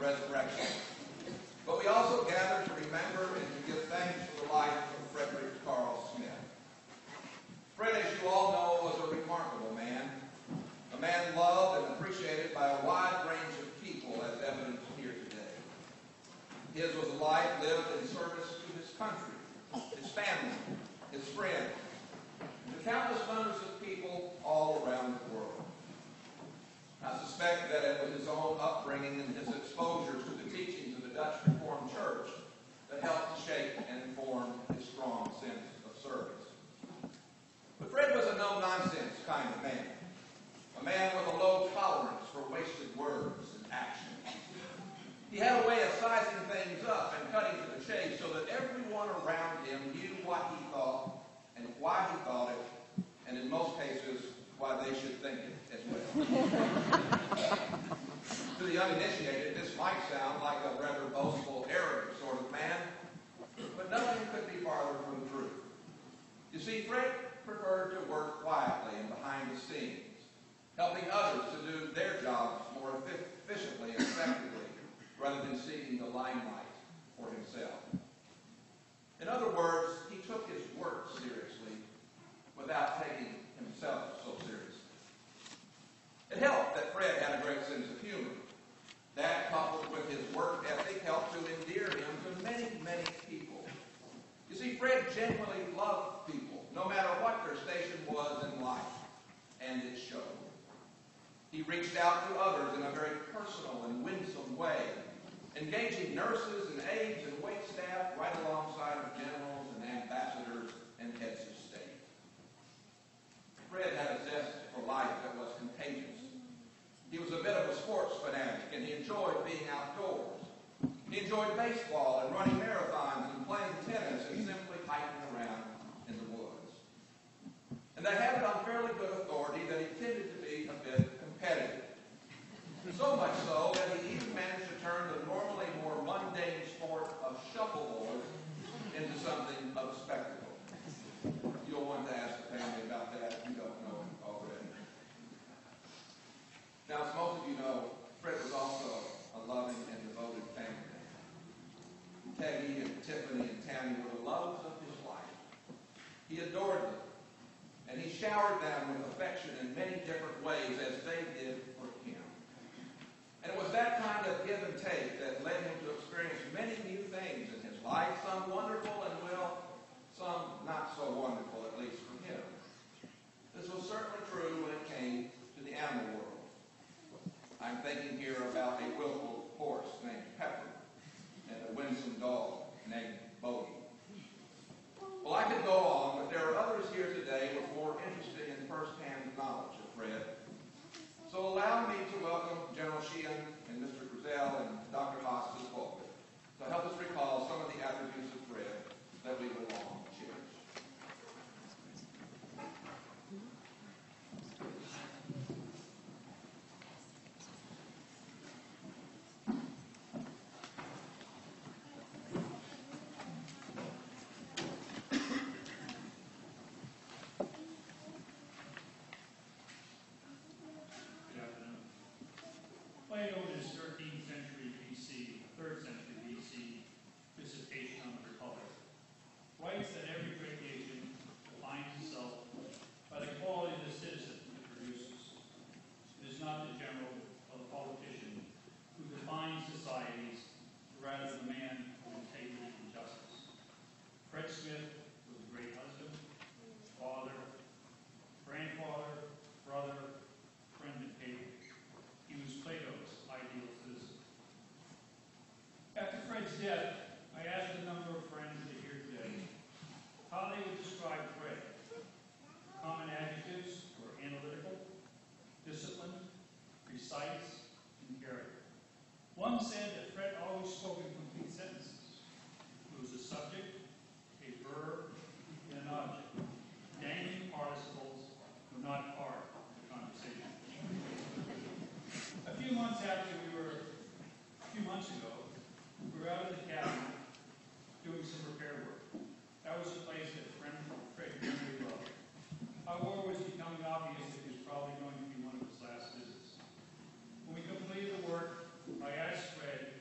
resurrection. But we also gather to remember and to give thanks for the life of Frederick Carl Smith. Fred, as you all know, was a remarkable man, a man loved and appreciated by a wide range of people, as evidenced here today. His was a life lived in service to his country, his family, his friends, and to countless numbers of people all around the world. I suspect that it was his own upbringing and his exposure to the teachings of the Dutch Reformed Church that helped to shape and inform his strong sense of service. But Fred was a no-nonsense kind of man, a man with a low tolerance for wasted words and actions. He had a way of sizing things up and cutting to the chase so that everyone around him knew what he thought and why he thought it, and in most cases, why they should think it as well. To the uninitiated, this might sound like a rather boastful, arrogant sort of man, but nothing could be farther from the truth. You see, Fred preferred to work quietly and behind the scenes, helping others to do their jobs more efficiently and effectively, rather than seeking the limelight for himself. In other words, he took his work seriously without taking himself so seriously. It helped that Fred had a great sense of humor. That, coupled with his work ethic, helped to endear him to many, many people. You see, Fred genuinely loved people, no matter what their station was in life, and it showed. He reached out to others in a very personal and winsome way, engaging nurses and aides and wait staff right alongside of generals and ambassadors and heads of state. Fred had a zest for life that was contagious. He was a bit of a sports fanatic, and he enjoyed being outdoors. He enjoyed baseball and running marathons and playing tennis and simply hiking around in the woods. And I have it on fairly good authority that he tended to be a bit competitive. So much so that he even managed to turn the normally more mundane sport of shuffleboard into something of a spectacle. You'll want to ask the family about that if you don't know it already. Now, as most of you know, Fred was also a loving and devoted family man. Peggy and Tiffany and Tammy were the loves of his life. He adored them, and he showered them with affection in many different ways as they did for him. And it was that kind of give and take that led him to experience many new things in his life, some wonderful and, well, some not so wonderful, at least for him. This was certainly true when it came to the animal world. I'm thinking here about a willful horse named Pepper and a winsome dog named Bodie. Well, I could go on, but there are others here today with more interesting and first-hand knowledge of Fred. So allow me to welcome General Sheehan and Mr. Grizel and Dr. Haas to the pulpit to help us recall some of the attributes of Fred that we will long cherish. Plato in his 13th century BC, 3rd century BC, dissertation on the Republic, writes that every great nation defines itself by the quality of the citizen it produces. It is not the general or the politician who defines societies, rather the man of integrity and justice. Fred Smith was a great husband, father, grandfather, brother, friend, and patron. He was Plato's ideal citizen. After Fred's death, I asked a number of friends that are here today how they would describe Fred. Common adjectives were analytical, disciplined, precise, and caring. One said that Fred always spoke in complete sentences. It was a subject, a verb, and an object. Dangling participles were not part of the conversation. A few months ago, we were out in the cabin doing some repair work. That was a place that Fred really loved. Our war was becoming obvious that it was probably going to be one of his last visits. When we completed the work, I asked Fred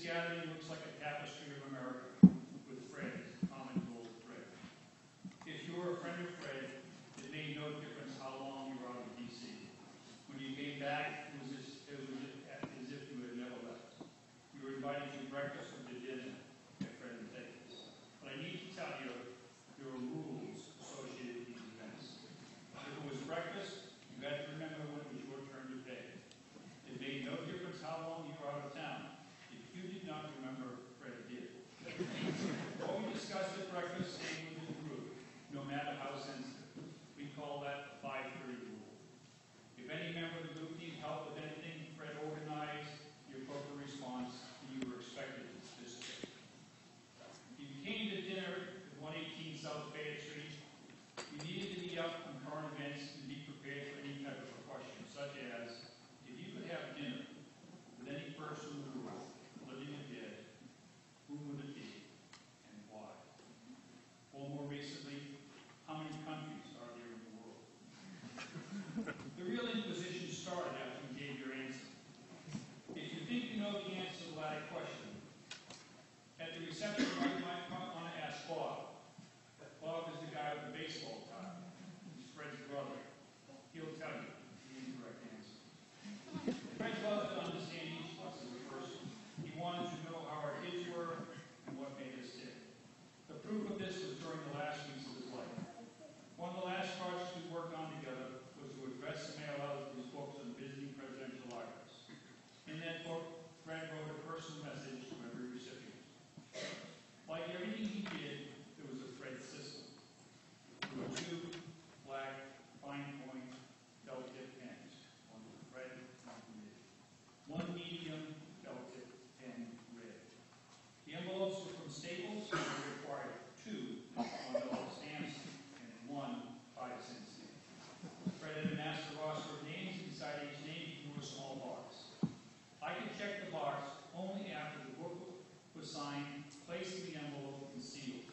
gathering looks like a tapestry of America, with Fred as the common gold thread. If you were a friend of Fred, it made no difference how long you were out of D.C. When you came back, it was as if you had never left. You were invited to breakfast or to dinner at Fred and Teddy's. But I need to tell you, there were rules associated with these events. If it was breakfast, you had to remember when it was your turn to pay. It made no difference how long you were out of town. If you did not remember, Fred did. What we discussed at breakfast stayed within the group, no matter how sensitive. We call that the 5:30 rule. If any member of the group needed help with anything, Fred organized the appropriate response, and you were expected to participate. If you came to dinner at 118 South Bay Street, you needed to meet up on current events and be prepared for any type of a question, such as, if you could have dinner with any person in the world, living or dead, who would it be and why? Or more recently, how many countries are there in the world? The real inquisition started after you gave your answer. If you think you know the answer to the latter question, at the reception you might want to ask Bob. Bob is the guy with the baseball tie. He's Fred's brother. He'll tell you the incorrect answer. Fred loved to understand each of us as a person. He wanted to know how our kids were and what made us tick. The proof of this was during the last weeks of his life. One of the last projects we worked on together was to address and mail out his books on visiting presidential libraries. In that book, Fred wrote a personal message to every recipient. Like everything he did, there was a Fred system. There were two black, fine point, felt tip pens, one with red, one with red. One medium felt tip pen, red. The envelopes were from Staples, and they required two $1 stamps and one 5-cent stamp. Fred had amassed a roster of names, and beside each name he drew a small box. I could check the box only after the book was signed, placed in the envelope, and sealed.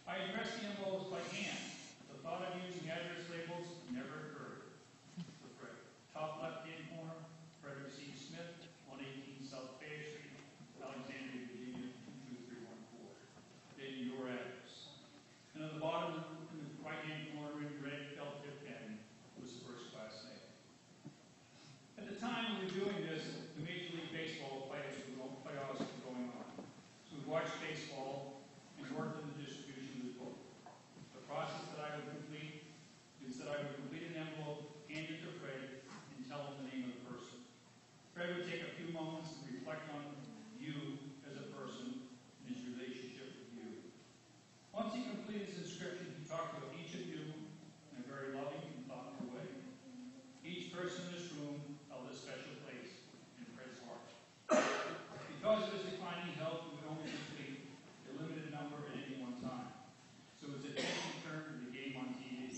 I addressed the envelopes by hand. The thought of using address labels never occurred to Fred. Top left-hand corner, Frederick C. Smith, 118 South Bay Street, Alexandria, Virginia, 22314. Then your address. And at the bottom, in the right-hand corner, in red felt tip pen, was first-class mail. At the time we were doing this, the Major League Baseball playoffs were going on. So we watched baseball and worked on the distribution of the book. The process that I would complete is that I would complete an envelope, hand it to Fred, and tell him the name of the person. Fred would take a few moments to reflect on you as a person and his relationship with you. Once he completed his inscription, he talked about each of you in a very loving and thoughtful way. Each person in this room held a special place in Fred's heart. Because of his declining health, we would only complete a limited number at any one time. So his attention turned to the game on TV.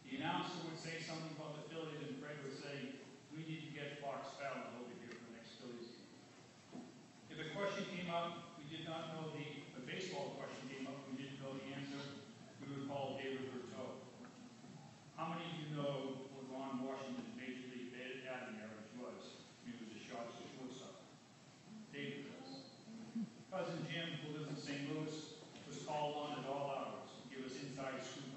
The announcer would say something about the Phillies, and Fred would say, "We need to get Fox Fallon over here for the next Phillies game." If a question came up, we did not know a baseball question came up, we didn't know the answer, we would call David Berteau. How many of you know what Ron Washington's Major League batting average was? He was a shortstop. David does. Cousin Jim, who lives in St. Louis, was called on at all hours to give us inside scoop